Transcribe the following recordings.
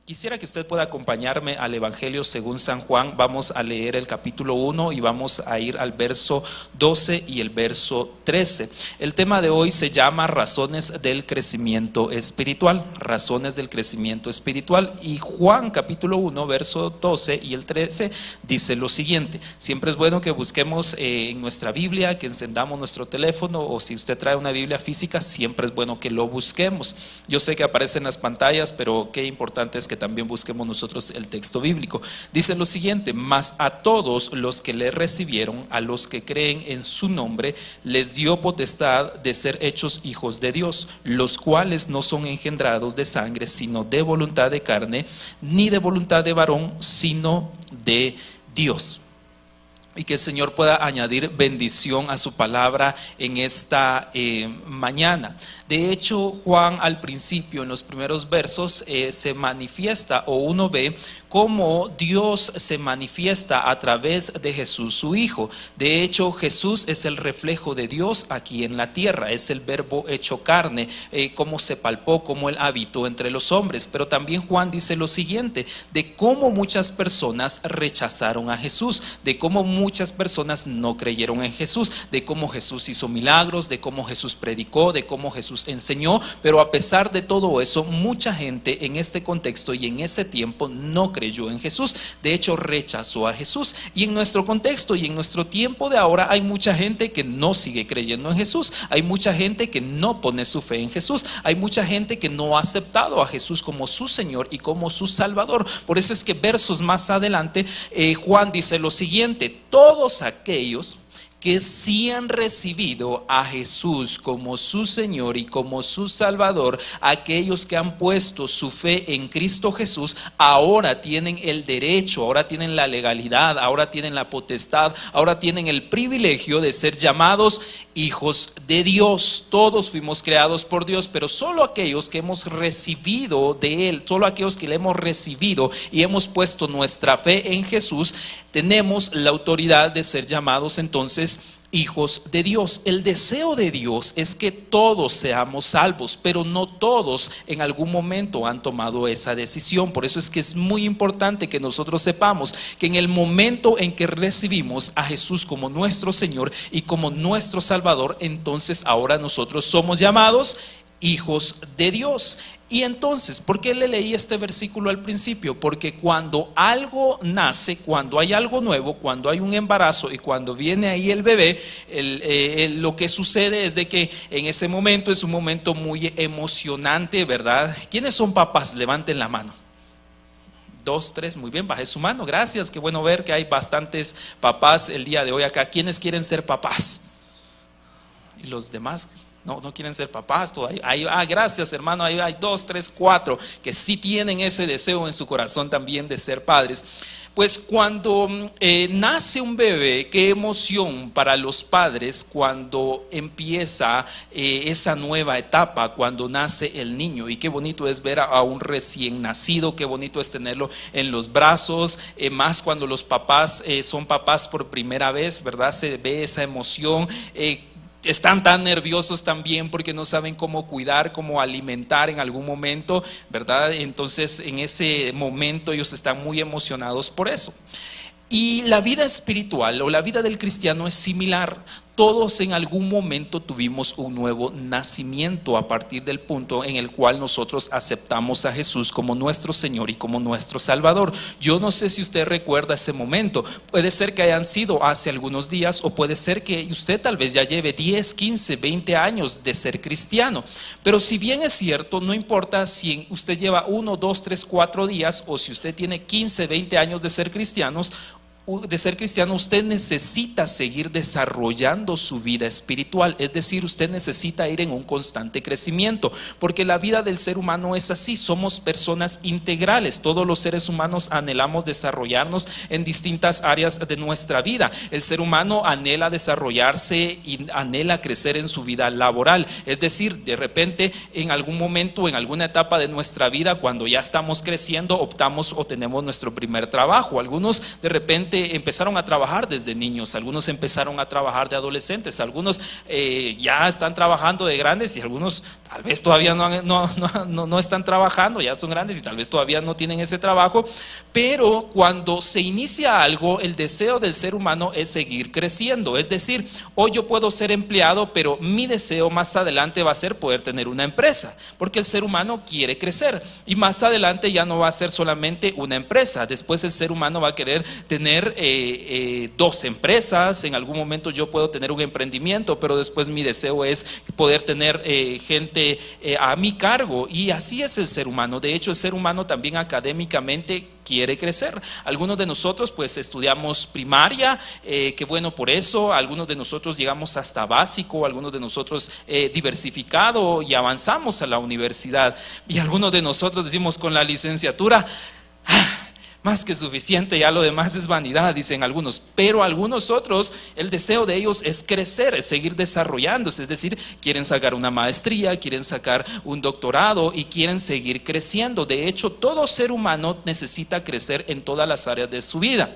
Quisiera que usted pueda acompañarme al Evangelio según San Juan. Vamos a leer el capítulo 1 y vamos a ir al verso 12 y el verso 13. El tema de hoy se llama razones del crecimiento espiritual. Razones del crecimiento espiritual. Y Juan capítulo 1, verso 12 y el 13 dice lo siguiente. Siempre es bueno que busquemos en nuestra Biblia, que encendamos nuestro teléfono, o si usted trae una Biblia física, siempre es bueno que lo busquemos. Yo sé que aparece en las pantallas, pero qué importante es que también busquemos nosotros el texto bíblico. Dice lo siguiente: mas a todos los que le recibieron, a los que creen en su nombre, les dio potestad de ser hechos hijos de Dios, los cuales no son engendrados de sangre, sino de voluntad de carne, ni de voluntad de varón, sino de Dios. Y que el Señor pueda añadir bendición a su palabra en esta mañana. De hecho, Juan al principio, en los primeros versos, se manifiesta, o uno ve cómo Dios se manifiesta a través de Jesús, su Hijo. De hecho, Jesús es el reflejo de Dios aquí en la tierra, es el verbo hecho carne, cómo se palpó, cómo Él habitó entre los hombres. Pero también Juan dice lo siguiente, de cómo muchas personas rechazaron a Jesús, de cómo muchas personas no creyeron en Jesús, de cómo Jesús hizo milagros, de cómo Jesús predicó, de cómo Jesús enseñó. Pero a pesar de todo eso, mucha gente en este contexto y en ese tiempo no creyó en Jesús. De hecho, rechazó a Jesús. Y en nuestro contexto y en nuestro tiempo de ahora hay mucha gente que no sigue creyendo en Jesús. Hay mucha gente que no pone su fe en Jesús. Hay mucha gente que no ha aceptado a Jesús como su Señor y como su Salvador. Por eso es que versos más adelante Juan dice lo siguiente: todos aquellos que sí han recibido a Jesús como su Señor y como su Salvador, aquellos que han puesto su fe en Cristo Jesús, ahora tienen el derecho, ahora tienen la legalidad, ahora tienen la potestad, ahora tienen el privilegio de ser llamados hijos de Dios. Todos fuimos creados por Dios, pero solo aquellos que hemos recibido de Él, solo aquellos que le hemos recibido y hemos puesto nuestra fe en Jesús, tenemos la autoridad de ser llamados entonces hijos de Dios. El deseo de Dios es que todos seamos salvos, pero no todos en algún momento han tomado esa decisión. Por eso es que es muy importante que nosotros sepamos que en el momento en que recibimos a Jesús como nuestro Señor y como nuestro Salvador, entonces ahora nosotros somos llamados hijos de Dios. Y entonces, ¿por qué le leí este versículo al principio? Porque cuando algo nace, cuando hay algo nuevo, cuando hay un embarazo y cuando viene ahí el bebé, lo que sucede es de que en ese momento es un momento muy emocionante, ¿verdad? ¿Quiénes son papás? Levanten la mano. 2, 3, muy bien, baje su mano, gracias. Qué bueno ver que hay bastantes papás el día de hoy acá. ¿Quiénes quieren ser papás? ¿Y los demás? No quieren ser papás todavía. Gracias, hermano. Ahí hay 2, 3, 4 que sí tienen ese deseo en su corazón también de ser padres. Pues cuando nace un bebé, qué emoción para los padres cuando empieza esa nueva etapa, cuando nace el niño. Y qué bonito es ver a un recién nacido, qué bonito es tenerlo en los brazos, más cuando los papás son papás por primera vez, ¿verdad? Se ve esa emoción. Están tan nerviosos también porque no saben cómo cuidar, cómo alimentar en algún momento, ¿verdad? Entonces en ese momento ellos están muy emocionados por eso. Y la vida espiritual o la vida del cristiano es similar. Todos en algún momento tuvimos un nuevo nacimiento a partir del punto en el cual nosotros aceptamos a Jesús como nuestro Señor y como nuestro Salvador. Yo no sé si usted recuerda ese momento. Puede ser que hayan sido hace algunos días, o puede ser que usted tal vez ya lleve 10, 15, 20 años de ser cristiano. Pero si bien es cierto, no importa si usted lleva 1, 2, 3, 4 días, o si usted tiene 15, 20 años de ser cristiano, usted necesita seguir desarrollando su vida espiritual. Es decir, usted necesita ir en un constante crecimiento, porque la vida del ser humano es así. Somos personas integrales. Todos los seres humanos anhelamos desarrollarnos en distintas áreas de nuestra vida. El ser humano anhela desarrollarse y anhela crecer en su vida laboral. Es decir, de repente en algún momento, en alguna etapa de nuestra vida, cuando ya estamos creciendo, optamos o tenemos nuestro primer trabajo. Algunos de repente realmente empezaron a trabajar desde niños, algunos empezaron a trabajar de adolescentes, algunos ya están trabajando de grandes y algunos tal vez todavía no están trabajando, ya son grandes y tal vez todavía no tienen ese trabajo. Pero cuando se inicia algo, el deseo del ser humano es seguir creciendo. Es decir, hoy yo puedo ser empleado, pero mi deseo más adelante va a ser poder tener una empresa, porque el ser humano quiere crecer y más adelante ya no va a ser solamente una empresa. Después el ser humano va a querer tener 2 empresas. En algún momento yo puedo tener un emprendimiento, pero después mi deseo es poder tener gente a mi cargo, y así es el ser humano. De hecho, el ser humano también académicamente quiere crecer. Algunos de nosotros pues estudiamos primaria, qué bueno por eso. Algunos de nosotros llegamos hasta básico, algunos de nosotros diversificado y avanzamos a la universidad, y algunos de nosotros decimos con la licenciatura, más que suficiente, ya lo demás es vanidad, dicen algunos. Pero algunos otros, el deseo de ellos es crecer, es seguir desarrollándose, es decir, quieren sacar una maestría, quieren sacar un doctorado y quieren seguir creciendo. De hecho, todo ser humano necesita crecer en todas las áreas de su vida.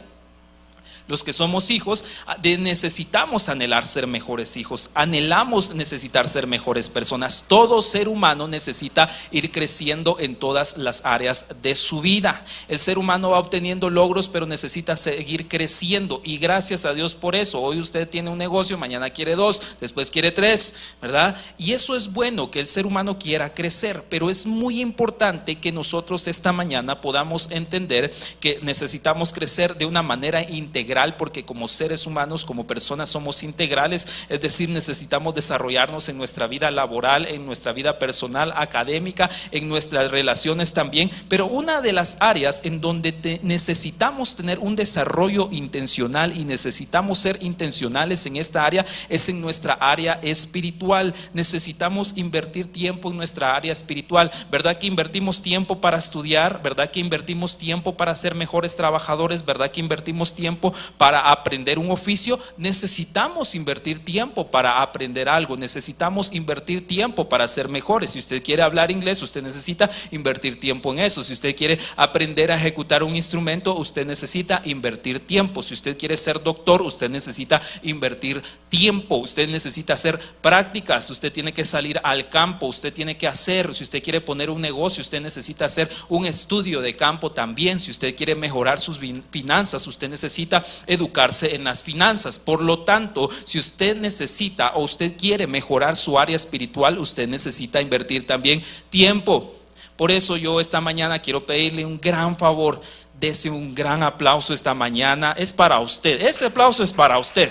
Los que somos hijos necesitamos anhelar ser mejores hijos, anhelamos necesitar ser mejores personas. Todo ser humano necesita ir creciendo en todas las áreas de su vida. El ser humano va obteniendo logros, pero necesita seguir creciendo, y gracias a Dios por eso. Hoy usted tiene un negocio, mañana quiere 2, después quiere 3, ¿verdad? Y eso es bueno, que el ser humano quiera crecer, pero es muy importante que nosotros esta mañana podamos entender que necesitamos crecer de una manera integral, porque como seres humanos, como personas somos integrales, es decir, necesitamos desarrollarnos en nuestra vida laboral, en nuestra vida personal, académica, en nuestras relaciones también. Pero una de las áreas en donde necesitamos tener un desarrollo intencional y necesitamos ser intencionales en esta área es en nuestra área espiritual. Necesitamos invertir tiempo en nuestra área espiritual. ¿Verdad que invertimos tiempo para estudiar? ¿Verdad que invertimos tiempo para ser mejores trabajadores? ¿Verdad que invertimos tiempo para aprender un oficio? Necesitamos invertir tiempo para aprender algo, necesitamos invertir tiempo para ser mejores. Si usted quiere hablar inglés, usted necesita invertir tiempo en eso. Si usted quiere aprender a ejecutar un instrumento, usted necesita invertir tiempo. Si usted quiere ser doctor, usted necesita invertir tiempo. Usted necesita hacer prácticas, usted tiene que salir al campo, usted tiene que hacer. Si usted quiere poner un negocio, usted necesita hacer un estudio de campo también. Si usted quiere mejorar sus finanzas, usted necesita educarse en las finanzas. Por lo tanto, si usted necesita o usted quiere mejorar su área espiritual, usted necesita invertir también tiempo. Por eso yo esta mañana quiero pedirle un gran favor. Dese un gran aplauso esta mañana. Es para usted. Este aplauso es para usted.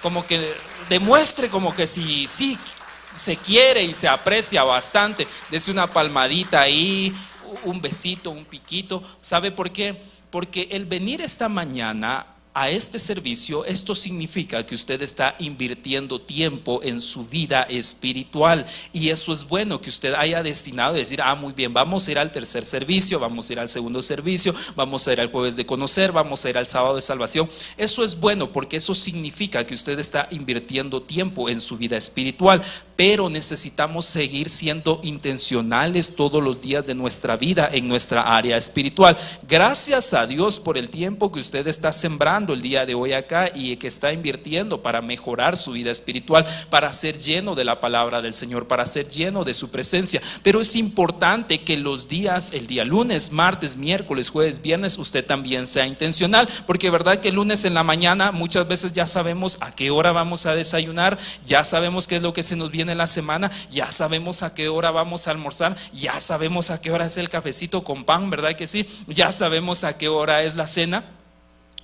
Como que demuestre como que sí se quiere y se aprecia bastante. Dese una palmadita ahí, un besito, un piquito. ¿Sabe por qué? Porque el venir esta mañana a este servicio, esto significa que usted está invirtiendo tiempo en su vida espiritual, y eso es bueno, que usted haya destinado a decir, muy bien, vamos a ir al tercer servicio, vamos a ir al segundo servicio, vamos a ir al jueves de conocer, vamos a ir al sábado de salvación. Eso es bueno, porque eso significa que usted está invirtiendo tiempo en su vida espiritual. Pero necesitamos seguir siendo intencionales todos los días de nuestra vida en nuestra área espiritual. Gracias a Dios por el tiempo que usted está sembrando el día de hoy acá y que está invirtiendo para mejorar su vida espiritual, para ser lleno de la palabra del Señor, para ser lleno de su presencia. Pero es importante que los días, el día lunes, martes, miércoles, jueves, viernes, usted también sea intencional, porque verdad que el lunes en la mañana muchas veces ya sabemos a qué hora vamos a desayunar, ya sabemos qué es lo que se nos viene en la semana, ya sabemos a qué hora vamos a almorzar, ya sabemos a qué hora es el cafecito con pan, ¿verdad que sí? Ya sabemos a qué hora es la cena.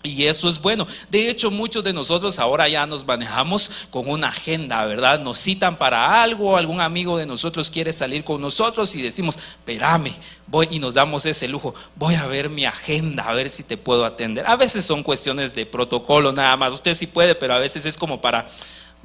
Y eso es bueno. De hecho, muchos de nosotros ahora ya nos manejamos con una agenda, ¿verdad? Nos citan para algo, algún amigo de nosotros quiere salir con nosotros y decimos, espérame, voy, y nos damos ese lujo, voy a ver mi agenda, a ver si te puedo atender. A veces son cuestiones de protocolo nada más, usted sí puede, pero a veces es como para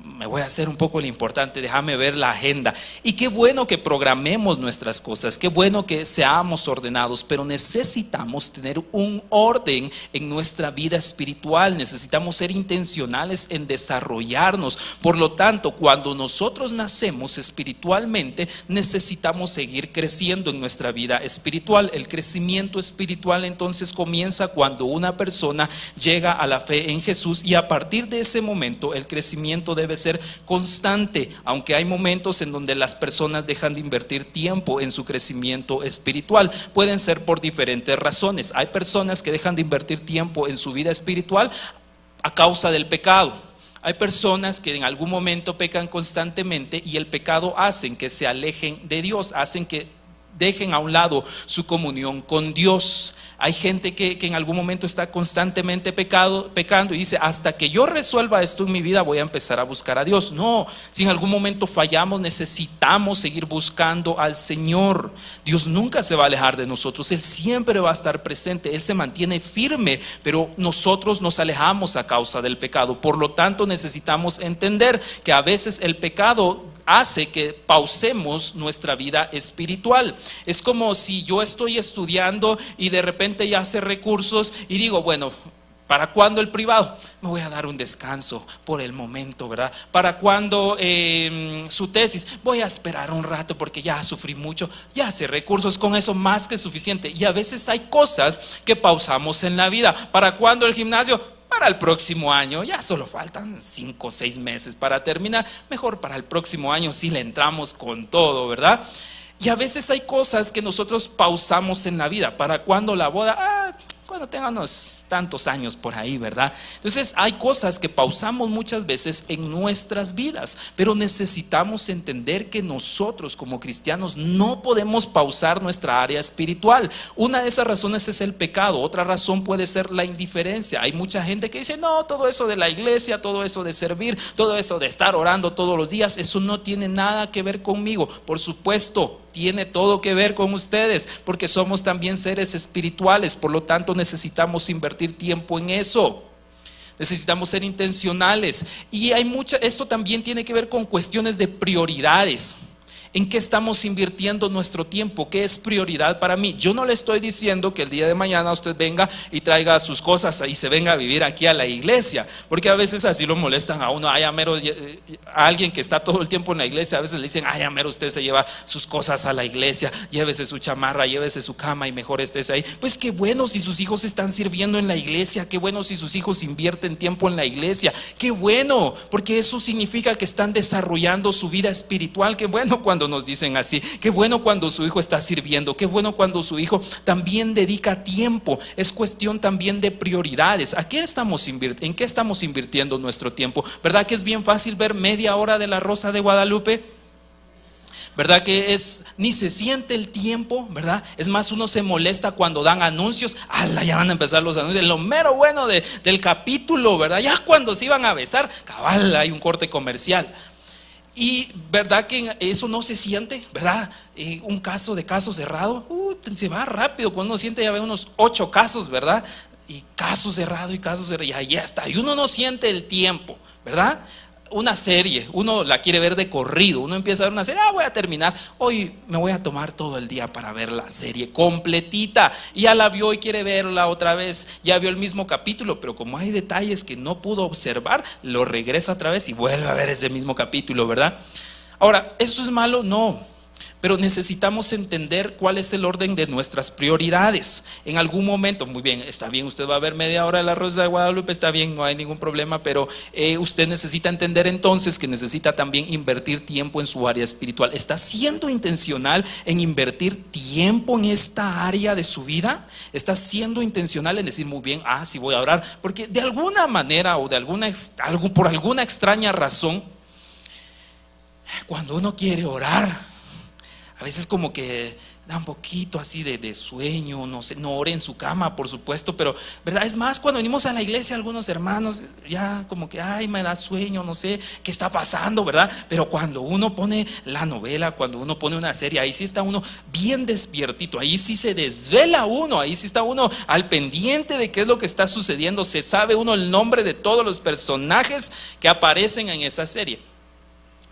me voy a hacer un poco lo importante, déjame ver la agenda. Y qué bueno que programemos nuestras cosas, qué bueno que seamos ordenados, pero necesitamos tener un orden en nuestra vida espiritual, necesitamos ser intencionales en desarrollarnos. Por lo tanto, cuando nosotros nacemos espiritualmente, necesitamos seguir creciendo en nuestra vida espiritual. El crecimiento espiritual entonces comienza cuando una persona llega a la fe en Jesús, y a partir de ese momento el crecimiento debe ser constante, aunque hay momentos en donde las personas dejan de invertir tiempo en su crecimiento espiritual. Pueden ser por diferentes razones. Hay personas que dejan de invertir tiempo en su vida espiritual a causa del pecado. Hay personas que en algún momento pecan constantemente, y el pecado hacen que se alejen de Dios, hacen que dejen a un lado su comunión con Dios. Hay gente que en algún momento está constantemente pecando y dice: hasta que yo resuelva esto en mi vida voy a empezar a buscar a Dios. No, si en algún momento fallamos, necesitamos seguir buscando al Señor. Dios nunca se va a alejar de nosotros, Él siempre va a estar presente, Él se mantiene firme, pero nosotros nos alejamos a causa del pecado. Por lo tanto, necesitamos entender que a veces el pecado hace que pausemos nuestra vida espiritual. Es como si yo estoy estudiando y de repente ya hace recursos y digo: bueno, ¿para cuándo el privado? Me voy a dar un descanso por el momento, ¿verdad? ¿Para cuándo su tesis? Voy a esperar un rato porque ya sufrí mucho, ya hace recursos, con eso más que suficiente. Y a veces hay cosas que pausamos en la vida. ¿Para cuándo el gimnasio? Para el próximo año, ya solo faltan 5 o 6 meses para terminar. Mejor para el próximo año si le entramos con todo, ¿verdad? Y a veces hay cosas que nosotros pausamos en la vida. ¿Para cuándo la boda? Cuando tenga unos tantos años por ahí, ¿verdad? Entonces hay cosas que pausamos muchas veces en nuestras vidas, pero necesitamos entender que nosotros como cristianos no podemos pausar nuestra área espiritual. Una de esas razones es el pecado, otra razón puede ser la indiferencia. Hay mucha gente que dice: no, todo eso de la iglesia, todo eso de servir, todo eso de estar orando todos los días, eso no tiene nada que ver conmigo. Por supuesto, tiene todo que ver con ustedes, porque somos también seres espirituales. Por lo tanto, necesitamos invertir tiempo en eso. Necesitamos ser intencionales. Y esto también tiene que ver con cuestiones de prioridades. ¿En qué estamos invirtiendo nuestro tiempo? ¿Qué es prioridad para mí? Yo no le estoy diciendo que el día de mañana usted venga y traiga sus cosas y se venga a vivir aquí a la iglesia, porque a veces así lo molestan a uno. Ay, amero, a alguien que está todo el tiempo en la iglesia, a veces le dicen: ay, amero, usted se lleva sus cosas a la iglesia, llévese su chamarra, llévese su cama y mejor estés ahí. Pues qué bueno si sus hijos están sirviendo en la iglesia, qué bueno si sus hijos invierten tiempo en la iglesia, qué bueno, porque eso significa que están desarrollando su vida espiritual. Qué bueno cuando nos dicen así, qué bueno cuando su hijo está sirviendo, qué bueno cuando su hijo también dedica tiempo. Es cuestión también de prioridades. ¿En qué estamos invirtiendo nuestro tiempo? ¿Verdad que es bien fácil ver media hora de La Rosa de Guadalupe? ¿Verdad que ni se siente el tiempo, verdad? Es más, uno se molesta cuando dan anuncios. Ya van a empezar los anuncios, lo mero bueno del capítulo, ¿verdad? Ya cuando se iban a besar, cabal, hay un corte comercial. Y verdad que eso no se siente, ¿verdad? Un caso cerrado, se va rápido. Cuando uno siente, ya ve unos 8 casos, ¿verdad? Y caso cerrado, y ahí ya está. Y uno no siente el tiempo, ¿verdad? Una serie, uno la quiere ver de corrido. Uno empieza a ver una serie: voy a terminar, hoy me voy a tomar todo el día para ver la serie completita. Y ya la vio y quiere verla otra vez. Ya vio el mismo capítulo, pero como hay detalles que no pudo observar, lo regresa otra vez y vuelve a ver ese mismo capítulo, ¿verdad? Ahora, ¿eso es malo? No. Pero necesitamos entender cuál es el orden de nuestras prioridades. En algún momento, muy bien, está bien, usted va a ver media hora de La Rosa de Guadalupe, está bien, no hay ningún problema, pero usted necesita entender entonces que necesita también invertir tiempo en su área espiritual. ¿Está siendo intencional en invertir tiempo en esta área de su vida? ¿Está siendo intencional en decir: muy bien, sí voy a orar? Porque de alguna manera o por alguna extraña razón, cuando uno quiere orar, a veces como que da un poquito así de sueño, no sé, no ore en su cama, por supuesto, pero ¿verdad? Es más, cuando venimos a la iglesia, algunos hermanos ya como que, ay, me da sueño, no sé qué está pasando, ¿verdad? Pero cuando uno pone la novela, cuando uno pone una serie, ahí sí está uno bien despiertito, ahí sí se desvela uno, ahí sí está uno al pendiente de qué es lo que está sucediendo, se sabe uno el nombre de todos los personajes que aparecen en esa serie.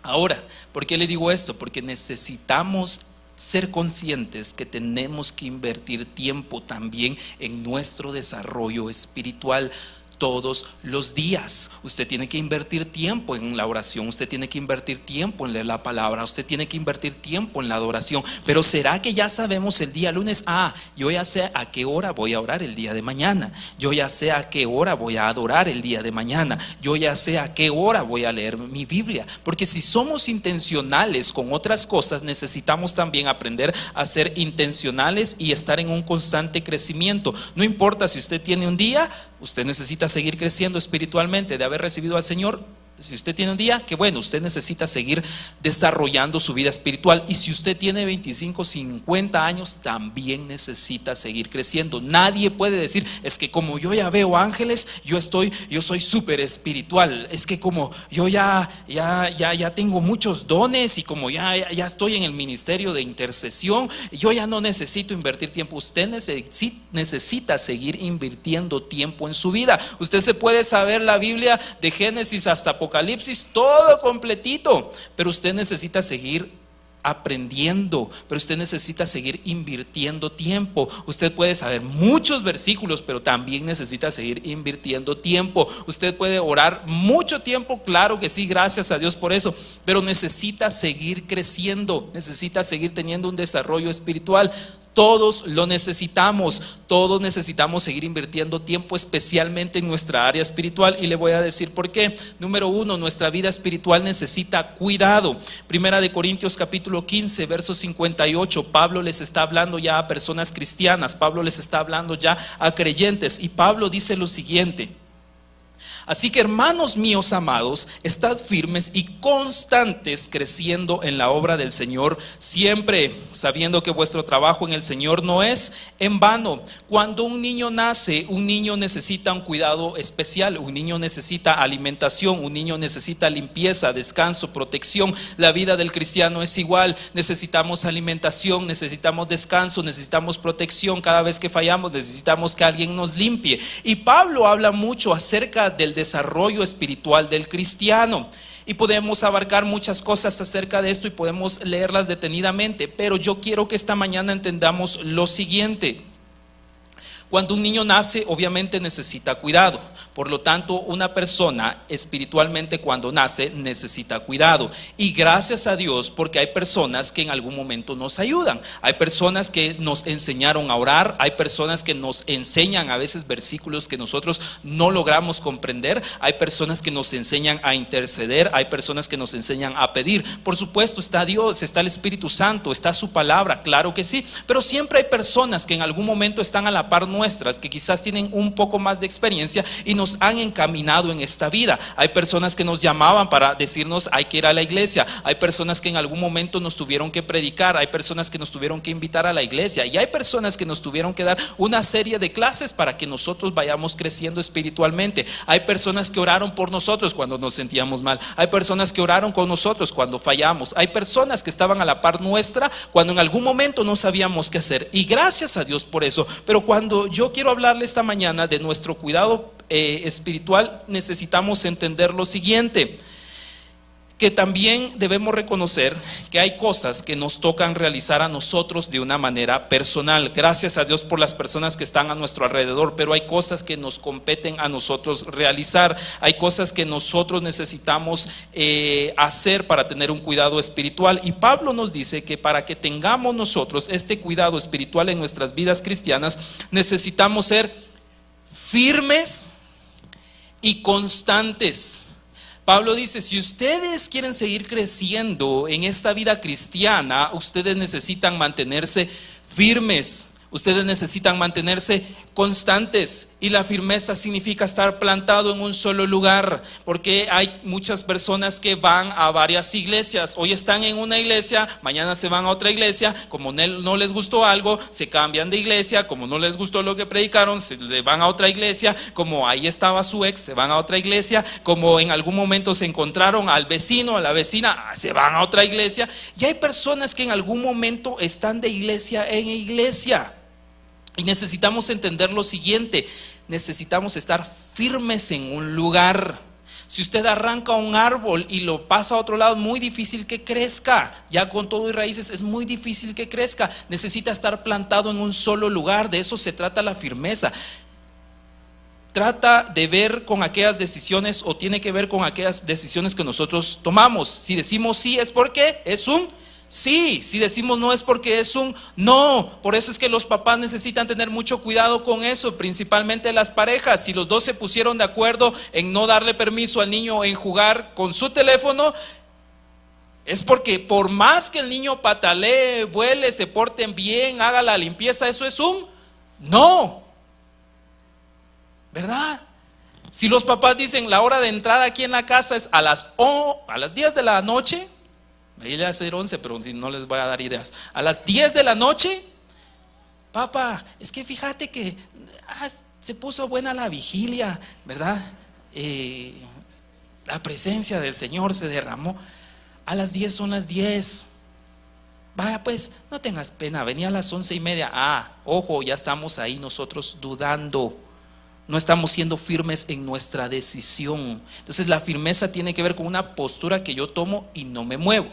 Ahora, ¿por qué le digo esto? Porque necesitamos ser conscientes que tenemos que invertir tiempo también en nuestro desarrollo espiritual. Todos los días usted tiene que invertir tiempo en la oración, usted tiene que invertir tiempo en leer la palabra, usted tiene que invertir tiempo en la adoración. Pero ¿será que ya sabemos el día lunes? Yo ya sé a qué hora voy a orar el día de mañana, yo ya sé a qué hora voy a adorar el día de mañana, yo ya sé a qué hora voy a leer mi Biblia. Porque si somos intencionales con otras cosas, necesitamos también aprender a ser intencionales y estar en un constante crecimiento. No importa si usted tiene un día, usted necesita seguir creciendo espiritualmente de haber recibido al Señor. Si usted tiene un día, que bueno, usted necesita seguir desarrollando su vida espiritual. Y si usted tiene 25, 50 años, también necesita seguir creciendo. Nadie puede decir, es que como yo ya veo ángeles, yo soy súper espiritual. Es que como yo ya tengo muchos dones y como ya estoy en el ministerio de intercesión, yo ya no necesito invertir tiempo. Usted necesita seguir invirtiendo tiempo en su vida. Usted se puede saber la Biblia de Génesis hasta Apocalipsis, todo completito, pero usted necesita seguir aprendiendo, pero usted necesita seguir invirtiendo tiempo. Usted puede saber muchos versículos, pero también necesita seguir invirtiendo tiempo. Usted puede orar mucho tiempo, claro que sí, gracias a Dios por eso, pero necesita seguir creciendo, necesita seguir teniendo un desarrollo espiritual. Todos lo necesitamos, todos necesitamos seguir invirtiendo tiempo, especialmente en nuestra área espiritual, y le voy a decir por qué. Número 1, nuestra vida espiritual necesita cuidado. Primera de Corintios capítulo 15, verso 58, Pablo les está hablando ya a personas cristianas, Pablo les está hablando ya a creyentes, y Pablo dice lo siguiente: así que, hermanos míos amados, estad firmes y constantes, creciendo en la obra del Señor, siempre sabiendo que vuestro trabajo en el Señor no es en vano. Cuando un niño nace, un niño necesita un cuidado especial, un niño necesita alimentación, un niño necesita limpieza, descanso, protección. La vida del cristiano es igual, necesitamos alimentación, necesitamos descanso, necesitamos protección. Cada vez que fallamos necesitamos que alguien nos limpie. Y Pablo habla mucho acerca del desarrollo espiritual del cristiano, y podemos abarcar muchas cosas acerca de esto y podemos leerlas detenidamente, pero yo quiero que esta mañana entendamos lo siguiente. Cuando un niño nace, obviamente necesita cuidado. Por lo tanto, una persona espiritualmente cuando nace necesita cuidado. Y gracias a Dios, porque hay personas que en algún momento nos ayudan. Hay personas que nos enseñaron a orar. Hay personas que nos enseñan a veces versículos que nosotros no logramos comprender. Hay personas que nos enseñan a interceder. Hay personas que nos enseñan a pedir. Por supuesto, está Dios, está el Espíritu Santo, está su palabra, claro que sí. Pero siempre hay personas que en algún momento están a la par nuestras, que quizás tienen un poco más de experiencia y nos han encaminado en esta vida. Hay personas que nos llamaban para decirnos hay que ir a la iglesia. Hay personas que en algún momento nos tuvieron que predicar. Hay personas que nos tuvieron que invitar a la iglesia. Y hay personas que nos tuvieron que dar una serie de clases para que nosotros vayamos creciendo espiritualmente. Hay personas que oraron por nosotros cuando nos sentíamos mal. Hay personas que oraron con nosotros cuando fallamos. Hay personas que estaban a la par nuestra cuando en algún momento no sabíamos qué hacer. Y gracias a Dios por eso. Pero cuando yo quiero hablarle esta mañana de nuestro cuidado espiritual, necesitamos entender lo siguiente: que también debemos reconocer que hay cosas que nos tocan realizar a nosotros de una manera personal. Gracias a Dios por las personas que están a nuestro alrededor, pero hay cosas que nos competen a nosotros realizar. Hay cosas que nosotros necesitamos hacer para tener un cuidado espiritual. Y Pablo nos dice que para que tengamos nosotros este cuidado espiritual en nuestras vidas cristianas, necesitamos ser firmes y constantes. Pablo dice, si ustedes quieren seguir creciendo en esta vida cristiana, ustedes necesitan mantenerse firmes. Ustedes necesitan mantenerse constantes, y la firmeza significa estar plantado en un solo lugar, porque hay muchas personas que van a varias iglesias. Hoy están en una iglesia, mañana se van a otra iglesia, como no les gustó algo, se cambian de iglesia, como no les gustó lo que predicaron, se van a otra iglesia, como ahí estaba su ex, se van a otra iglesia, como en algún momento se encontraron al vecino, a la vecina, se van a otra iglesia. Y hay personas que en algún momento están de iglesia en iglesia. Y necesitamos entender lo siguiente: necesitamos estar firmes en un lugar. Si usted arranca un árbol y lo pasa a otro lado, es muy difícil que crezca. Ya con todo y raíces es muy difícil que crezca. Necesita estar plantado en un solo lugar. De eso se trata la firmeza. Trata de ver con aquellas decisiones, o tiene que ver con aquellas decisiones que nosotros tomamos. Si decimos sí, es porque es un sí. Si decimos no, es porque es un no. Por eso es que los papás necesitan tener mucho cuidado con eso, principalmente las parejas. Si los dos se pusieron de acuerdo en no darle permiso al niño en jugar con su teléfono, es porque por más que el niño patalee, vuele, se porten bien, haga la limpieza, eso es un no, ¿verdad? Si los papás dicen la hora de entrada aquí en la casa es a las 10 de la noche, ahí le va a ser 11, pero si no les voy a dar ideas. A las 10 de la noche, papá, es que fíjate que se puso buena la vigilia, ¿verdad? La presencia del Señor se derramó. A las 10 son las 10. Vaya pues, no tengas pena, venía a las 11:30. Ojo, ya estamos ahí nosotros dudando. No estamos siendo firmes en nuestra decisión. Entonces la firmeza tiene que ver con una postura que yo tomo y no me muevo.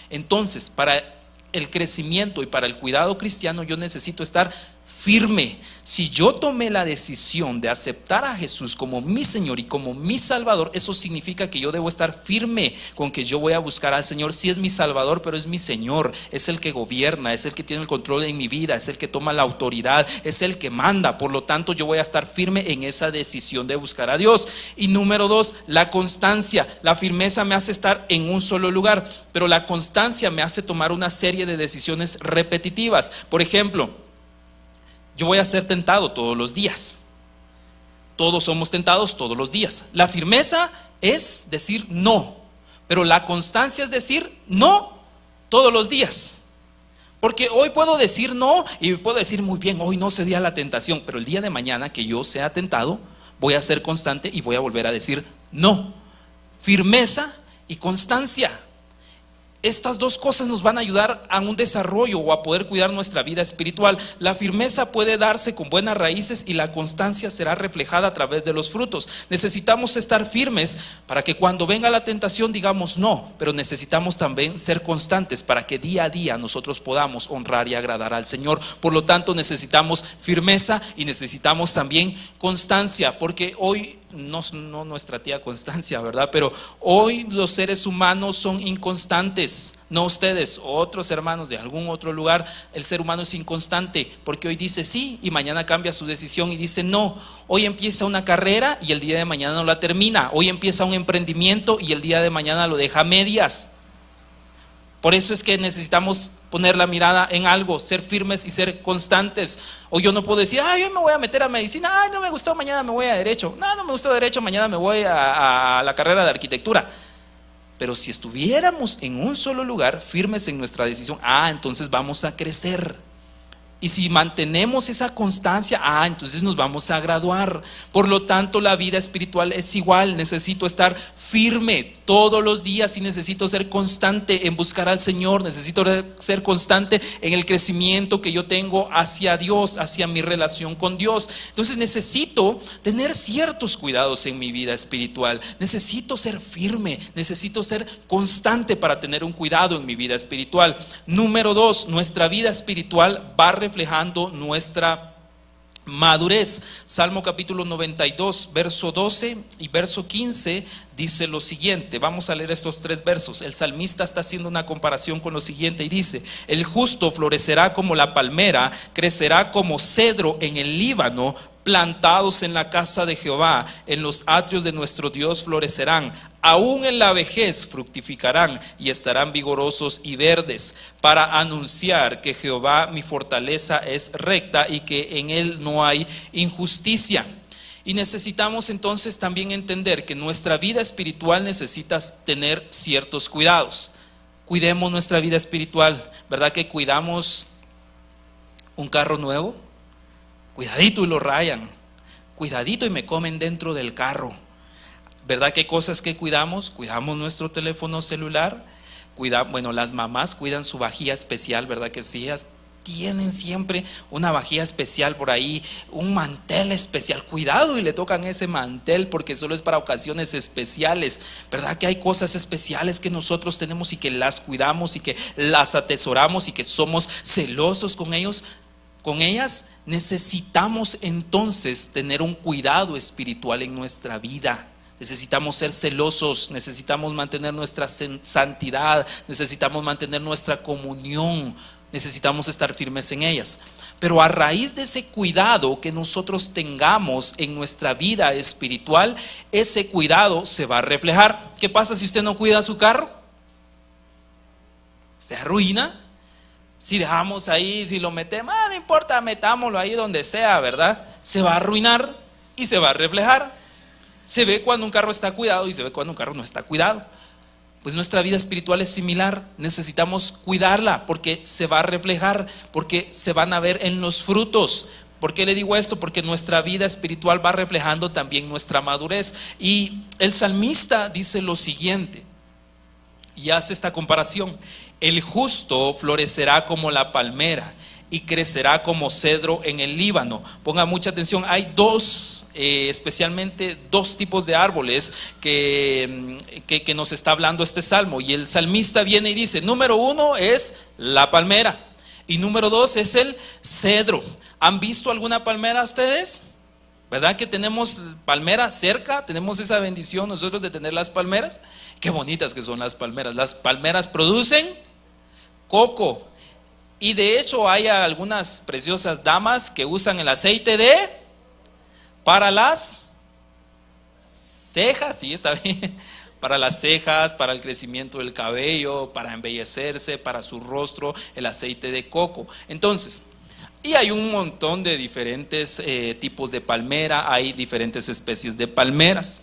Entonces, para el crecimiento y para el cuidado cristiano, yo necesito estar firme. Si yo tomé la decisión de aceptar a Jesús como mi Señor y como mi Salvador, eso significa que yo debo estar firme con que yo voy a buscar al Señor. Sí, es mi Salvador, pero es mi Señor, es el que gobierna, es el que tiene el control en mi vida, es el que toma la autoridad, es el que manda. Por lo tanto, yo voy a estar firme en esa decisión de buscar a Dios. Y número 2, la constancia. La firmeza me hace estar en un solo lugar, pero la constancia me hace tomar una serie de decisiones repetitivas. Por ejemplo, yo voy a ser tentado todos los días. Todos somos tentados todos los días. La firmeza es decir no, pero la constancia es decir no todos los días. Porque hoy puedo decir no y puedo decir muy bien, hoy no cedí a la tentación, pero el día de mañana que yo sea tentado, voy a ser constante y voy a volver a decir no. Firmeza y constancia. Estas dos cosas nos van a ayudar a un desarrollo o a poder cuidar nuestra vida espiritual. La firmeza puede darse con buenas raíces y la constancia será reflejada a través de los frutos. Necesitamos estar firmes para que cuando venga la tentación digamos no, pero necesitamos también ser constantes para que día a día nosotros podamos honrar y agradar al Señor. Por lo tanto, necesitamos firmeza y necesitamos también constancia, porque hoy no nuestra tía Constancia, ¿verdad? Pero hoy los seres humanos son inconstantes. No ustedes, otros hermanos de algún otro lugar. El ser humano es inconstante porque hoy dice sí y mañana cambia su decisión y dice no. Hoy empieza una carrera y el día de mañana no la termina. Hoy empieza un emprendimiento y el día de mañana lo deja a medias. Por eso es que necesitamos poner la mirada en algo, ser firmes y ser constantes. O yo no puedo decir, hoy me voy a meter a medicina, no me gustó, mañana me voy a derecho. No me gustó derecho, mañana me voy a la carrera de arquitectura. Pero si estuviéramos en un solo lugar, firmes en nuestra decisión, entonces vamos a crecer. Y si mantenemos esa constancia, entonces nos vamos a graduar. Por lo tanto, la vida espiritual es igual. Necesito estar firme todos los días y necesito ser constante en buscar al Señor. Necesito ser constante en el crecimiento que yo tengo hacia Dios, hacia mi relación con Dios. Entonces necesito tener ciertos cuidados en mi vida espiritual. Necesito ser firme, necesito ser constante para tener un cuidado en mi vida espiritual. Número 2, nuestra vida espiritual va reflejando nuestra madurez. Salmo capítulo 92, verso 12 y verso 15 dice lo siguiente. Vamos a leer estos 3 versos. El salmista está haciendo una comparación con lo siguiente y dice: el justo florecerá como la palmera, crecerá como cedro en el Líbano, plantados en la casa de Jehová, en los atrios de nuestro Dios florecerán, aún en la vejez fructificarán y estarán vigorosos y verdes, para anunciar que Jehová mi fortaleza es recta y que en él no hay injusticia. Y necesitamos entonces también entender que nuestra vida espiritual necesita tener ciertos cuidados. Cuidemos nuestra vida espiritual. ¿Verdad que cuidamos un carro nuevo? Cuidadito y lo rayan, cuidadito y me comen dentro del carro. ¿Verdad que hay cosas que cuidamos? Cuidamos nuestro teléfono celular, bueno, las mamás cuidan su vajilla especial, ¿verdad que sí? Ellas tienen siempre una vajilla especial por ahí, un mantel especial. Cuidado y le tocan ese mantel porque solo es para ocasiones especiales. ¿Verdad que hay cosas especiales que nosotros tenemos y que las cuidamos y que las atesoramos y que somos celosos con ellos? Con ellas necesitamos entonces tener un cuidado espiritual en nuestra vida. Necesitamos ser celosos, necesitamos mantener nuestra santidad, necesitamos mantener nuestra comunión, necesitamos estar firmes en ellas. Pero a raíz de ese cuidado que nosotros tengamos en nuestra vida espiritual, ese cuidado se va a reflejar. ¿Qué pasa si usted no cuida su carro? Se arruina. Si dejamos ahí, si lo metemos, no importa, metámoslo ahí donde sea, ¿verdad? Se va a arruinar y se va a reflejar. Se ve cuando un carro está cuidado y se ve cuando un carro no está cuidado. Pues nuestra vida espiritual es similar. Necesitamos cuidarla porque se va a reflejar, porque se van a ver en los frutos. ¿Por qué le digo esto? Porque nuestra vida espiritual va reflejando también nuestra madurez. Y el salmista dice lo siguiente, y hace esta comparación: el justo florecerá como la palmera y crecerá como cedro en el Líbano. Ponga mucha atención, hay especialmente dos tipos de árboles que nos está hablando este salmo. Y el salmista viene y dice, número uno es la palmera y número dos es el cedro. ¿Han visto alguna palmera ustedes? ¿Verdad que tenemos palmeras cerca? Tenemos esa bendición nosotros de tener las palmeras. Qué bonitas que son las palmeras. Las palmeras producen coco. Y de hecho hay algunas preciosas damas que usan el aceite para las cejas, sí, está bien, para las cejas, para el crecimiento del cabello, para embellecerse, para su rostro, el aceite de coco. Entonces, y hay un montón de diferentes tipos de palmera, hay diferentes especies de palmeras.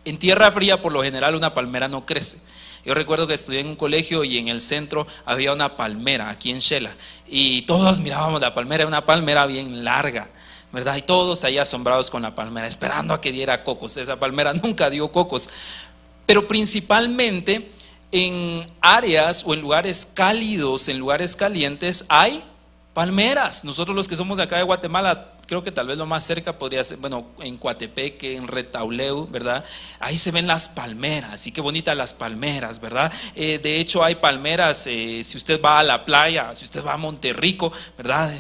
En tierra fría, por lo general, una palmera no crece. Yo recuerdo que estudié en un colegio y en el centro había una palmera aquí en Shela y todos mirábamos la palmera, una palmera bien larga, ¿verdad? Y todos ahí asombrados con la palmera, esperando a que diera cocos. Esa palmera nunca dio cocos, pero principalmente en áreas o en lugares cálidos, en lugares calientes hay palmeras. Nosotros los que somos de acá de Guatemala, creo que tal vez lo más cerca podría ser, bueno, en Coatepeque, en Retauleu, ¿verdad? Ahí se ven las palmeras, y qué bonitas las palmeras, ¿verdad? De hecho hay palmeras, si usted va a la playa, si usted va a Monterrico, ¿verdad?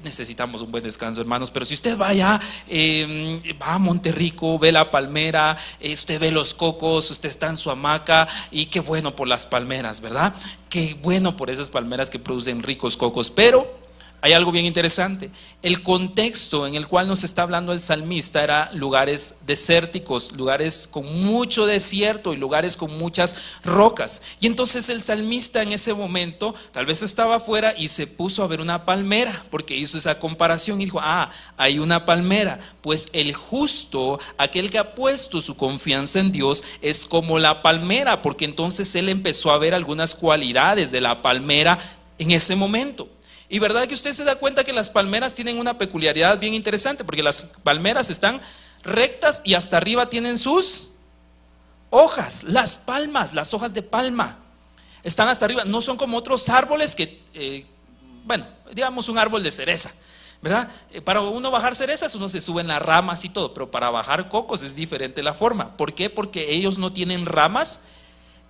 Necesitamos un buen descanso, hermanos, pero si usted va allá, va a Monterrico, ve la palmera, usted ve los cocos, usted está en su hamaca, y qué bueno por las palmeras, ¿verdad? Qué bueno por esas palmeras que producen ricos cocos. Pero hay algo bien interesante. El contexto en el cual nos está hablando el salmista era lugares desérticos, lugares con mucho desierto y lugares con muchas rocas. Y entonces el salmista en ese momento tal vez estaba afuera y se puso a ver una palmera, porque hizo esa comparación y dijo, hay una palmera. Pues el justo, aquel que ha puesto su confianza en Dios, es como la palmera, porque entonces él empezó a ver algunas cualidades de la palmera en ese momento. Y verdad que usted se da cuenta que las palmeras tienen una peculiaridad bien interesante, porque las palmeras están rectas y hasta arriba tienen sus hojas, las palmas, las hojas de palma están hasta arriba, no son como otros árboles que, bueno, digamos un árbol de cereza, ¿verdad? Para uno bajar cerezas uno se sube en las ramas y todo, pero para bajar cocos es diferente la forma. ¿Por qué? Porque ellos no tienen ramas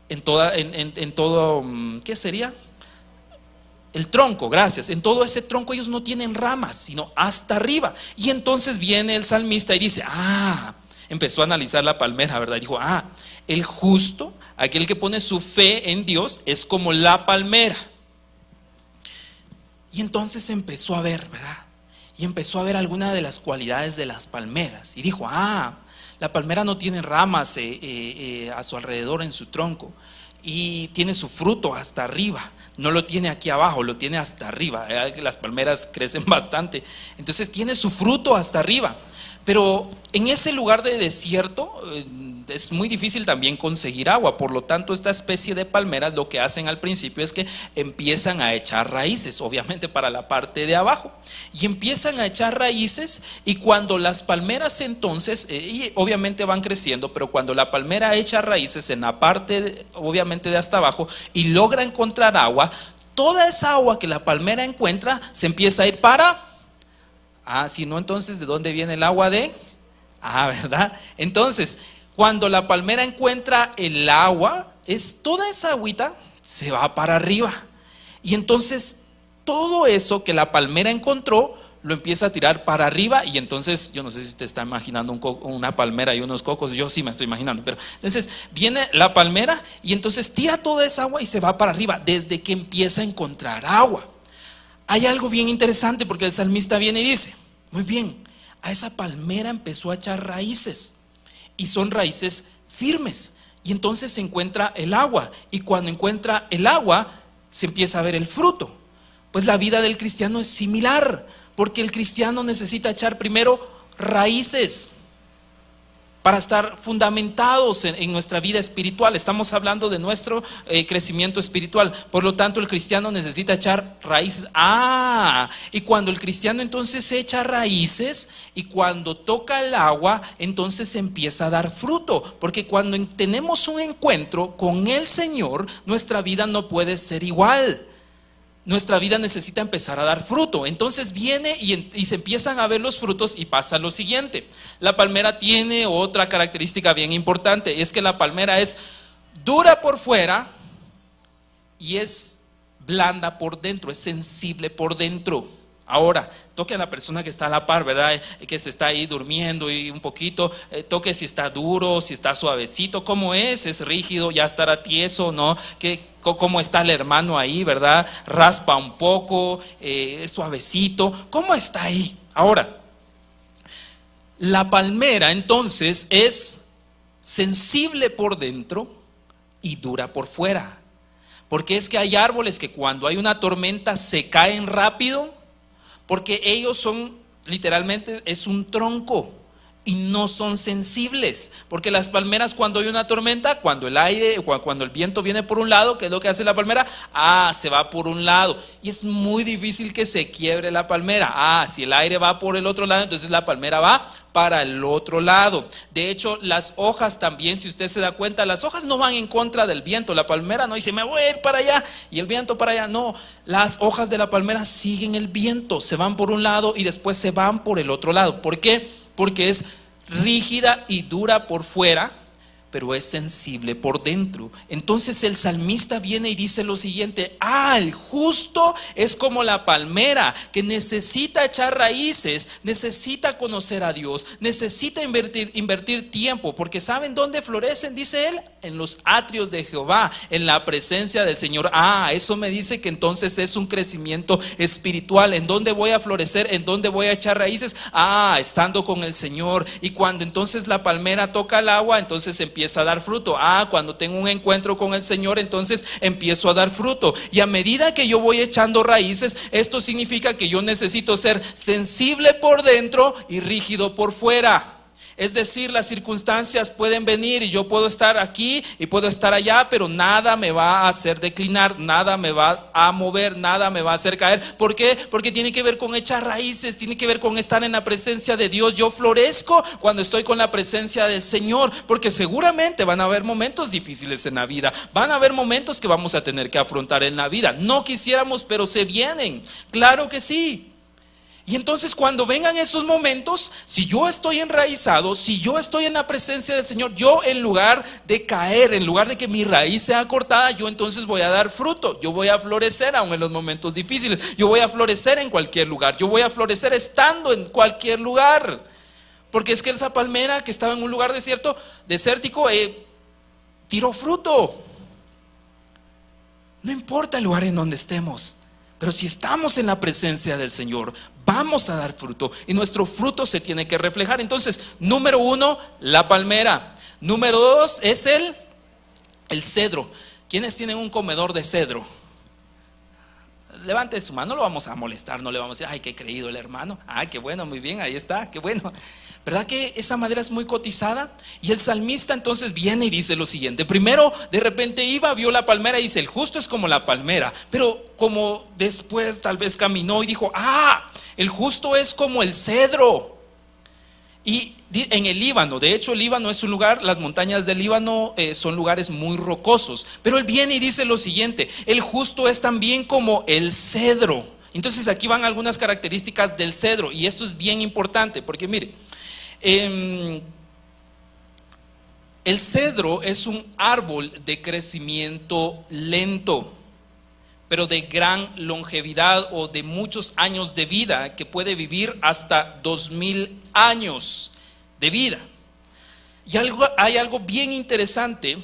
en todo, ¿qué sería? El tronco, gracias. En todo ese tronco ellos no tienen ramas, sino hasta arriba. Y entonces viene el salmista y dice, empezó a analizar la palmera, ¿verdad? Dijo, el justo, aquel que pone su fe en Dios, es como la palmera. Y entonces empezó a ver, ¿verdad? y empezó a ver algunas de las cualidades de las palmeras y dijo: la palmera no tiene ramas a su alrededor en su tronco, y tiene su fruto hasta arriba, no lo tiene aquí abajo, lo tiene hasta arriba. Las palmeras crecen bastante, entonces tiene su fruto hasta arriba. Pero en ese lugar de desierto es muy difícil también conseguir agua. Por lo tanto, esta especie de palmeras lo que hacen al principio es que empiezan a echar raíces, obviamente para la parte de abajo, y empiezan a echar raíces. Y cuando las palmeras entonces, y obviamente van creciendo, pero cuando la palmera echa raíces en la parte obviamente de hasta abajo y logra encontrar agua, toda esa agua que la palmera encuentra se empieza a ir para... si no, entonces ¿de dónde viene el agua de? ¿Verdad? Entonces, cuando la palmera encuentra el agua, toda esa agüita se va para arriba. Y entonces todo eso que la palmera encontró lo empieza a tirar para arriba. Y entonces, yo no sé si usted está imaginando una palmera y unos cocos, yo sí me estoy imaginando, pero entonces viene la palmera y entonces tira toda esa agua y se va para arriba desde que empieza a encontrar agua. Hay algo bien interesante, porque el salmista viene y dice: muy bien, a esa palmera empezó a echar raíces, y son raíces firmes, y entonces se encuentra el agua, y cuando encuentra el agua se empieza a ver el fruto. Pues la vida del cristiano es similar, porque el cristiano necesita echar primero raíces para estar fundamentados en nuestra vida espiritual. Estamos hablando de nuestro crecimiento espiritual. Por lo tanto, el cristiano necesita echar raíces. Y cuando el cristiano entonces echa raíces y cuando toca el agua, entonces empieza a dar fruto. Porque cuando tenemos un encuentro con el Señor, nuestra vida no puede ser igual. Nuestra vida necesita empezar a dar fruto. Entonces viene y se empiezan a ver los frutos, y pasa lo siguiente. La palmera tiene otra característica bien importante: es que la palmera es dura por fuera y es blanda por dentro, es sensible por dentro. Ahora, toque a la persona que está a la par, ¿verdad? Que se está ahí durmiendo y un poquito, toque si está duro, si está suavecito, cómo es rígido, ya estará tieso, ¿no? ¿Cómo está el hermano ahí, verdad? Raspa un poco, es suavecito, ¿cómo está ahí? Ahora, la palmera entonces es sensible por dentro y dura por fuera, porque es que hay árboles que cuando hay una tormenta se caen rápido, porque ellos son, literalmente, es un tronco y no son sensibles. Porque las palmeras, cuando hay una tormenta, cuando el viento viene por un lado, ¿qué es lo que hace la palmera? Se va por un lado, y es muy difícil que se quiebre la palmera. Si el aire va por el otro lado, entonces la palmera va para el otro lado. De hecho, las hojas también, si usted se da cuenta, las hojas no van en contra del viento. La palmera no dice: me voy a ir para allá y el viento para allá. No, las hojas de la palmera siguen el viento, se van por un lado y después se van por el otro lado. ¿Por qué? Porque es rígida y dura por fuera, pero es sensible por dentro. Entonces el salmista viene y dice lo siguiente: el justo es como la palmera, que necesita echar raíces, necesita conocer a Dios, necesita invertir tiempo, porque ¿saben dónde florecen? Dice él: en los atrios de Jehová, en la presencia del Señor. Eso me dice que entonces es un crecimiento espiritual. ¿En dónde voy a florecer? ¿En dónde voy a echar raíces? Estando con el Señor. Y cuando entonces la palmera toca el agua, entonces empieza a dar fruto. Cuando tengo un encuentro con el Señor, entonces empiezo a dar fruto. Y a medida que yo voy echando raíces, esto significa que yo necesito ser sensible por dentro y rígido por fuera. Es decir, las circunstancias pueden venir y yo puedo estar aquí y puedo estar allá, pero nada me va a hacer declinar, nada me va a mover, nada me va a hacer caer. ¿Por qué? Porque tiene que ver con echar raíces, tiene que ver con estar en la presencia de Dios. Yo florezco cuando estoy con la presencia del Señor, porque seguramente van a haber momentos difíciles en la vida, van a haber momentos que vamos a tener que afrontar en la vida. No quisiéramos, pero se vienen, claro que sí. Y entonces cuando vengan esos momentos, si yo estoy enraizado, si yo estoy en la presencia del Señor, yo, en lugar de caer, en lugar de que mi raíz sea cortada, yo entonces voy a dar fruto. Yo voy a florecer aún en los momentos difíciles. Yo voy a florecer en cualquier lugar. Yo voy a florecer estando en cualquier lugar. Porque es que esa palmera que estaba en un lugar desértico, tiró fruto. No importa el lugar en donde estemos, pero si estamos en la presencia del Señor, vamos a dar fruto y nuestro fruto se tiene que reflejar. Entonces, número 1, la palmera. Número 2 es el cedro. ¿Quiénes tienen un comedor de cedro? Levante su mano, no lo vamos a molestar, no le vamos a decir, ay, qué creído el hermano. Ay, qué bueno, muy bien, ahí está, qué bueno. ¿Verdad que esa madera es muy cotizada? Y el salmista entonces viene y dice lo siguiente. Primero, de repente vio la palmera y dice, el justo es como la palmera. Pero como después tal vez caminó y dijo, el justo es como el cedro. Y en el Líbano, de hecho el Líbano es un lugar, las montañas del Líbano son lugares muy rocosos. Pero él viene y dice lo siguiente, el justo es también como el cedro. Entonces aquí van algunas características del cedro, y esto es bien importante, porque mire, el cedro es un árbol de crecimiento lento, pero de gran longevidad o de muchos años de vida, que puede vivir hasta 2000 años de vida. Y hay algo bien interesante,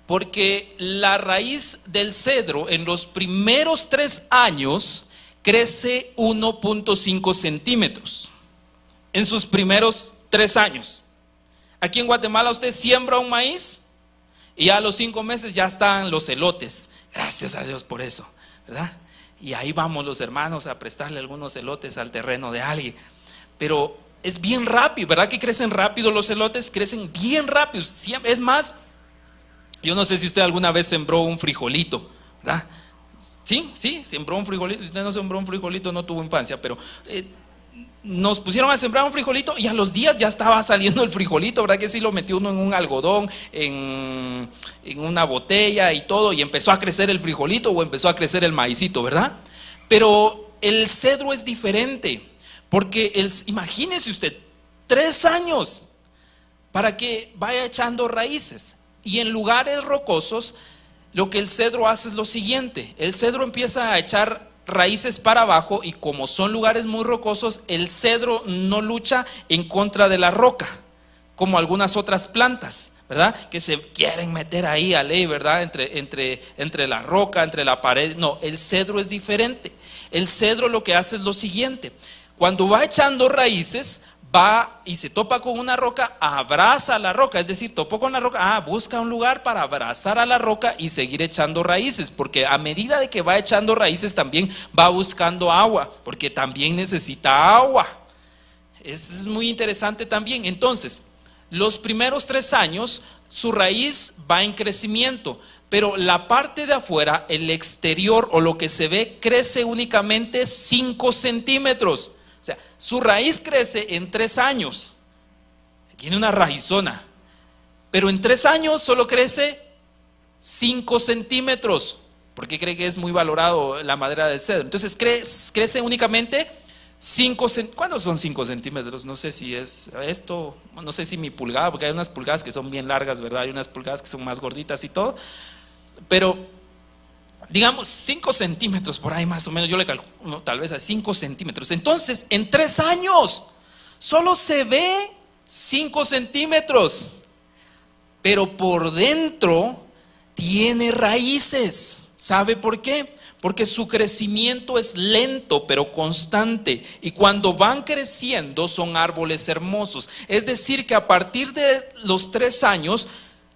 porque la raíz del cedro en los primeros 3 años crece 1.5 centímetros. En sus primeros 3 años. Aquí en Guatemala usted siembra un maíz y a los 5 meses ya están los elotes. Gracias a Dios por eso, ¿verdad? Y ahí vamos los hermanos a prestarle algunos elotes al terreno de alguien. Pero es bien rápido, ¿verdad que crecen rápido los elotes? Crecen bien rápido. Es más, yo no sé si usted alguna vez sembró un frijolito, ¿verdad? Sí, sembró un frijolito. Si usted no sembró un frijolito, no tuvo infancia, pero nos pusieron a sembrar un frijolito y a los días ya estaba saliendo el frijolito, ¿verdad que sí? Lo metió uno en un algodón, en una botella y todo, y empezó a crecer el frijolito o empezó a crecer el maicito, ¿verdad? Pero el cedro es diferente, porque imagínese usted, 3 años para que vaya echando raíces. Y en lugares rocosos, lo que el cedro hace es lo siguiente: el cedro empieza a echar raíces para abajo, y como son lugares muy rocosos, el cedro no lucha en contra de la roca como algunas otras plantas, ¿verdad? Que se quieren meter ahí a ley, ¿verdad? Entre la roca, entre la pared. No, el cedro es diferente. El cedro lo que hace es lo siguiente: cuando va echando raíces, va y se topa con una roca, abraza a la roca, es decir, topó con la roca, busca un lugar para abrazar a la roca y seguir echando raíces, porque a medida de que va echando raíces también va buscando agua, porque también necesita agua. Es muy interesante también. Entonces, los primeros 3 años su raíz va en crecimiento, pero la parte de afuera, el exterior o lo que se ve, crece únicamente 5 centímetros. O sea, su raíz crece en 3 años. Tiene una raizona. Pero en 3 años solo crece 5 centímetros. ¿Por qué cree que es muy valorado la madera del cedro? Entonces crece únicamente 5 centímetros. ¿Cuántos son 5 centímetros? No sé si es esto, no sé si mi pulgada, porque hay unas pulgadas que son bien largas, ¿verdad? Hay unas pulgadas que son más gorditas y todo. Pero digamos 5 centímetros por ahí más o menos, yo le calculo tal vez a 5 centímetros. Entonces, en 3 años solo se ve 5 centímetros, pero por dentro tiene raíces. ¿Sabe por qué? Porque su crecimiento es lento pero constante, y cuando van creciendo son árboles hermosos. Es decir, que a partir de los 3 años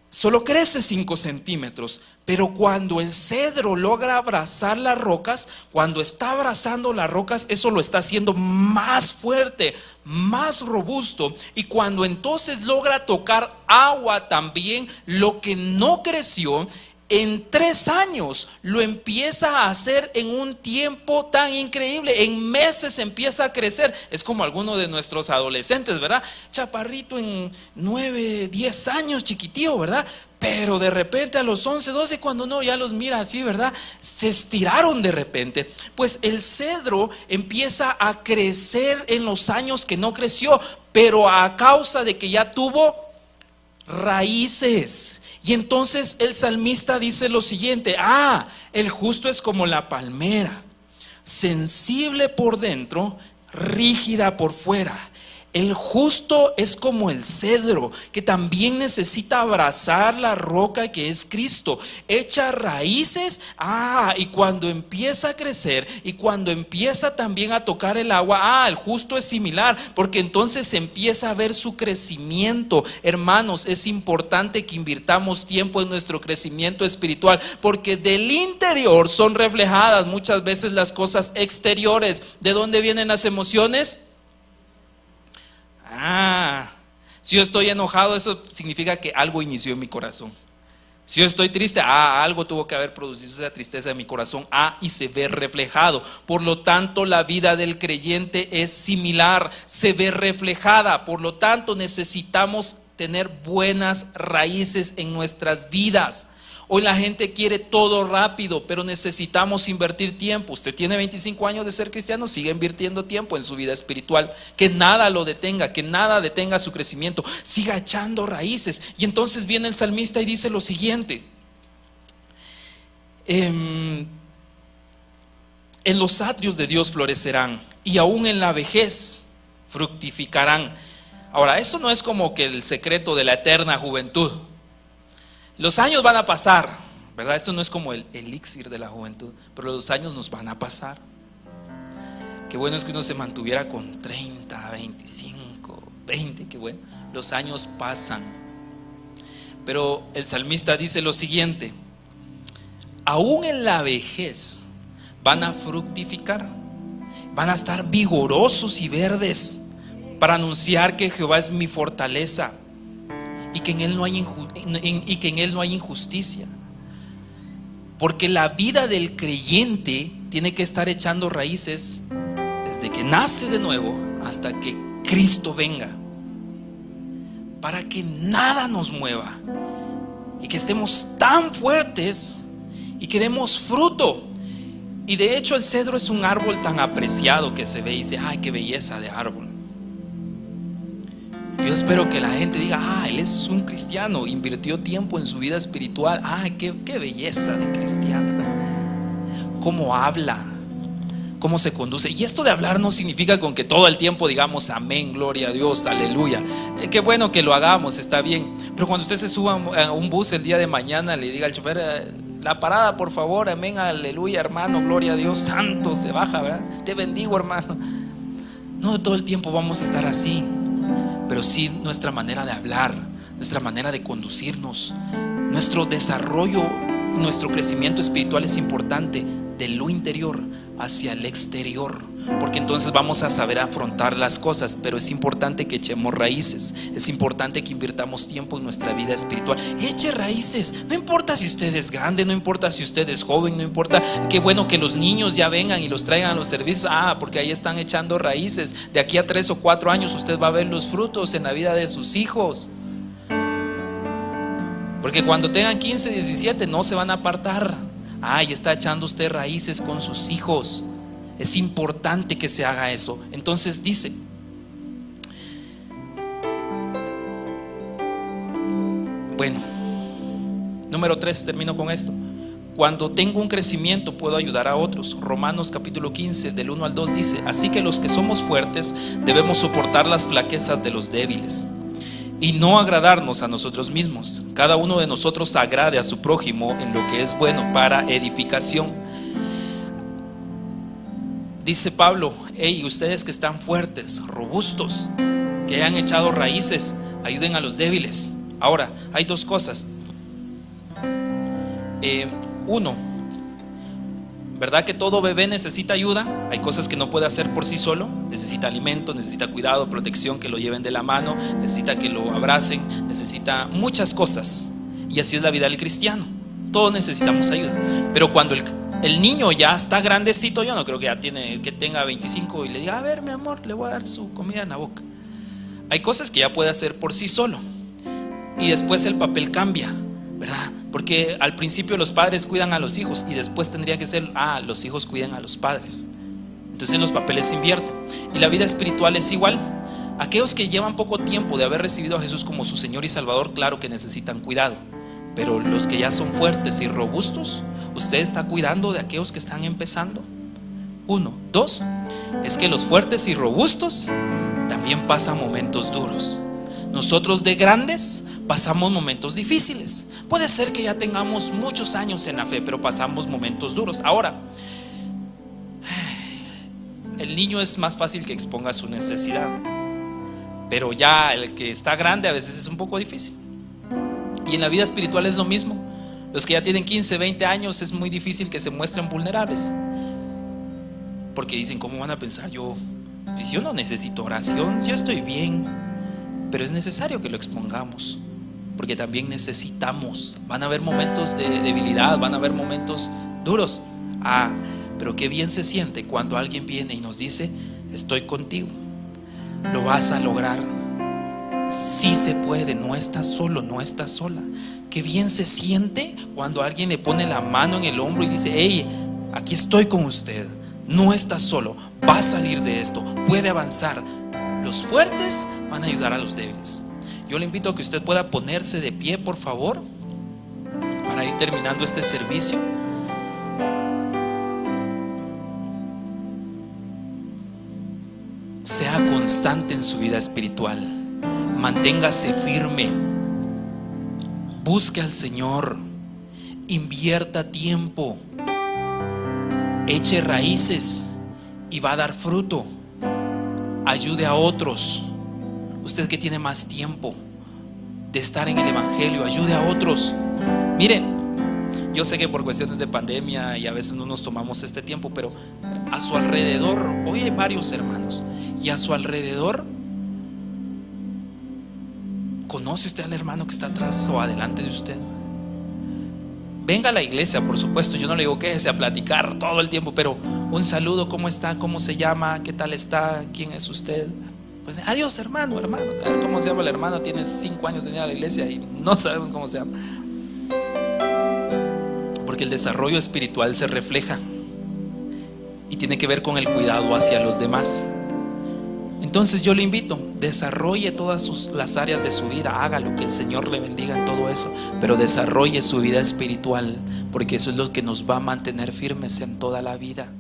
solo crece 5 centímetros, pero cuando el cedro logra abrazar las rocas, cuando está abrazando las rocas, eso lo está haciendo más fuerte, más robusto, y cuando entonces logra tocar agua también, lo que no creció en 3 años lo empieza a hacer en un tiempo tan increíble. En meses empieza a crecer. Es como alguno de nuestros adolescentes, ¿verdad? Chaparrito en 9, 10 años, chiquitío, ¿verdad? Pero de repente a los 11, 12, cuando uno ya los mira así, ¿verdad? Se estiraron de repente. Pues el cedro empieza a crecer en los años que no creció, pero a causa de que ya tuvo raíces. Y entonces el salmista dice lo siguiente: el justo es como la palmera, sensible por dentro, rígida por fuera. El justo es como el cedro, que también necesita abrazar la roca que es Cristo. Echa raíces, y cuando empieza a crecer y cuando empieza también a tocar el agua, el justo es similar, porque entonces empieza a ver su crecimiento. Hermanos, es importante que invirtamos tiempo en nuestro crecimiento espiritual, porque del interior son reflejadas muchas veces las cosas exteriores. ¿De dónde vienen las emociones? Si yo estoy enojado, eso significa que algo inició en mi corazón. Si yo estoy triste, algo tuvo que haber producido esa tristeza en mi corazón, y se ve reflejado. Por lo tanto, la vida del creyente es similar, se ve reflejada. Por lo tanto, necesitamos tener buenas raíces en nuestras vidas. Hoy la gente quiere todo rápido, pero necesitamos invertir tiempo. Usted tiene 25 años de ser cristiano, sigue invirtiendo tiempo en su vida espiritual. Que nada lo detenga, que nada detenga su crecimiento. Siga echando raíces. Y entonces viene el salmista y dice lo siguiente: en los atrios de Dios florecerán, y aún en la vejez fructificarán. Ahora, eso no es como que el secreto de la eterna juventud. Los años van a pasar, ¿verdad? Esto no es como el elixir de la juventud, pero los años nos van a pasar. Qué bueno es que uno se mantuviera con 30, 25, 20, qué bueno. Los años pasan. Pero el salmista dice lo siguiente: aún en la vejez van a fructificar, van a estar vigorosos y verdes para anunciar que Jehová es mi fortaleza y que en Él no hay injusticia. Porque la vida del creyente tiene que estar echando raíces desde que nace de nuevo hasta que Cristo venga, para que nada nos mueva y que estemos tan fuertes y que demos fruto. Y de hecho el cedro es un árbol tan apreciado que se ve y dice: ¡ay, qué belleza de árbol! Yo espero que la gente diga: él es un cristiano, invirtió tiempo en su vida espiritual. Qué belleza de cristiano. Cómo habla, cómo se conduce. Y esto de hablar no significa con que todo el tiempo digamos amén, gloria a Dios, aleluya. Qué bueno que lo hagamos, está bien. Pero cuando usted se suba a un bus el día de mañana, le diga al chofer: la parada, por favor, amén, aleluya, hermano, gloria a Dios, santo, se baja, ¿verdad? Te bendigo, hermano. No todo el tiempo vamos a estar así, pero sí nuestra manera de hablar, nuestra manera de conducirnos, nuestro desarrollo, nuestro crecimiento espiritual es importante de lo interior hacia el exterior, porque entonces vamos a saber afrontar las cosas. Pero es importante que echemos raíces, es importante que invirtamos tiempo en nuestra vida espiritual. Eche raíces, no importa si usted es grande, no importa si usted es joven, no importa. Qué bueno que los niños ya vengan y los traigan a los servicios, porque ahí están echando raíces. De aquí a 3 o 4 años usted va a ver los frutos en la vida de sus hijos, porque cuando tengan 15, 17 no se van a apartar. Y está echando usted raíces con sus hijos. Es importante que se haga eso. Entonces dice: bueno, número 3, termino con esto. Cuando tengo un crecimiento puedo ayudar a otros. Romanos capítulo 15 del 1 al 2 dice: así que los que somos fuertes debemos soportar las flaquezas de los débiles y no agradarnos a nosotros mismos. Cada uno de nosotros agrade a su prójimo en lo que es bueno para edificación. Dice Pablo: ustedes que están fuertes, robustos, que hayan echado raíces, ayuden a los débiles. Ahora, hay dos cosas. Uno, ¿verdad que todo bebé necesita ayuda? Hay cosas que no puede hacer por sí solo. Necesita alimento, necesita cuidado, protección, que lo lleven de la mano, necesita que lo abracen, necesita muchas cosas. Y así es la vida del cristiano. Todos necesitamos ayuda. Pero cuando el niño ya está grandecito, yo no creo que tenga 25 y le diga: a ver, mi amor, le voy a dar su comida en la boca. Hay cosas que ya puede hacer por sí solo. Y después el papel cambia, ¿verdad? Porque al principio los padres cuidan a los hijos y después tendría que ser, los hijos cuidan a los padres. Entonces los papeles se invierten. Y la vida espiritual es igual. Aquellos que llevan poco tiempo de haber recibido a Jesús como su Señor y Salvador, claro que necesitan cuidado. Pero los que ya son fuertes y robustos, ¿usted está cuidando de aquellos que están empezando? 1, 2, es que los fuertes y robustos también pasan momentos duros. Nosotros de grandes pasamos momentos difíciles. Puede ser que ya tengamos muchos años en la fe, pero pasamos momentos duros. Ahora, el niño es más fácil que exponga su necesidad, pero ya el que está grande a veces es un poco difícil. Y en la vida espiritual es lo mismo. Los que ya tienen 15, 20 años es muy difícil que se muestren vulnerables, porque dicen: ¿cómo van a pensar yo? Pues yo no necesito oración, yo estoy bien. Pero es necesario que lo expongamos, porque también necesitamos. Van a haber momentos de debilidad, van a haber momentos duros. Pero qué bien se siente cuando alguien viene y nos dice: estoy contigo, lo vas a lograr, sí se puede, no estás solo, no estás sola. Qué bien se siente cuando alguien le pone la mano en el hombro y dice: hey, aquí estoy con usted, no estás solo, va a salir de esto, puede avanzar. Los fuertes van a ayudar a los débiles. Yo le invito a que usted pueda ponerse de pie, por favor, para ir terminando este servicio. Sea constante en su vida espiritual, manténgase firme, busque al Señor, invierta tiempo, eche raíces y va a dar fruto. Ayude a otros. Usted que tiene más tiempo de estar en el evangelio, ayude a otros. Mire, yo sé que por cuestiones de pandemia y a veces no nos tomamos este tiempo, pero a su alrededor, hoy hay varios hermanos, y a su alrededor, ¿conoce usted al hermano que está atrás o adelante de usted? Venga a la iglesia, por supuesto. Yo no le digo quédese a platicar todo el tiempo, pero un saludo: ¿cómo está? ¿Cómo se llama? ¿Qué tal está? ¿Quién es usted? Pues, adiós, hermano. A ver cómo se llama el hermano. Tiene 5 años de ir a la iglesia y no sabemos cómo se llama. Porque el desarrollo espiritual se refleja y tiene que ver con el cuidado hacia los demás. Entonces yo le invito: desarrolle todas las áreas de su vida, hágalo, que el Señor le bendiga en todo eso, pero desarrolle su vida espiritual, porque eso es lo que nos va a mantener firmes en toda la vida.